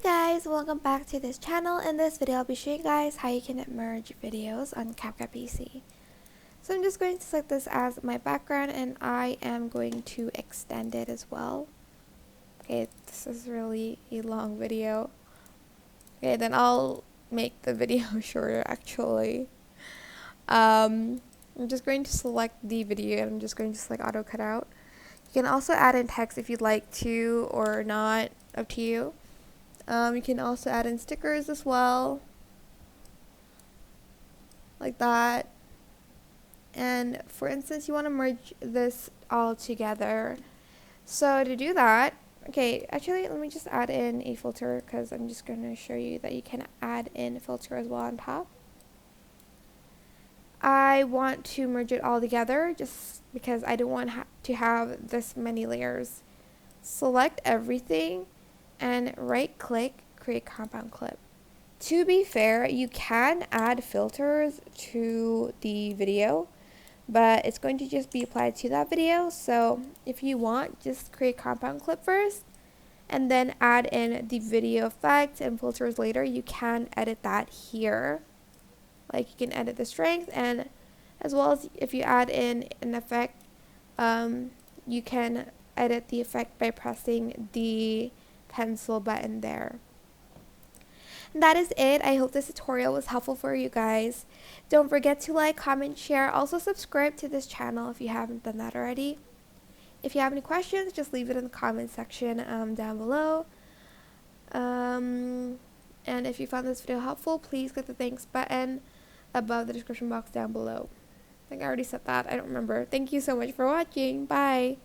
Hey guys, welcome back to this channel. In this video I'll be showing you guys how you can merge videos on CapCut PC. So I'm just going to select this as my background and I am going to extend it as well. Okay, this is really a long video. Okay, then I'll make the video shorter actually. I'm just going to select the video and I'm just going to select auto cutout. You can also add in text if you'd like to or not, up to you. You can also add in stickers as well, like that. And for instance, you want to merge this all together. So to do that, okay, actually let me just add in a filter because I'm just going to show you that you can add in a filter as well on top. I want to merge it all together just because I don't want to have this many layers. Select everything and right click, create compound clip. To be fair, you can add filters to the video, but it's going to just be applied to that video. So if you want, just create compound clip first and then add in the video effect and filters later. You can edit that here. Like you can edit the strength, and as well as if you add in an effect, you can edit the effect by pressing the pencil button there. And that is it. I hope this tutorial was helpful for you guys. Don't forget to like, comment, share. Also subscribe to this channel if you haven't done that already. If you have any questions, just leave it in the comment section down below. And if you found this video helpful, please click the thanks button above the description box down below. I think I already said that. I don't remember. Thank you so much for watching. Bye.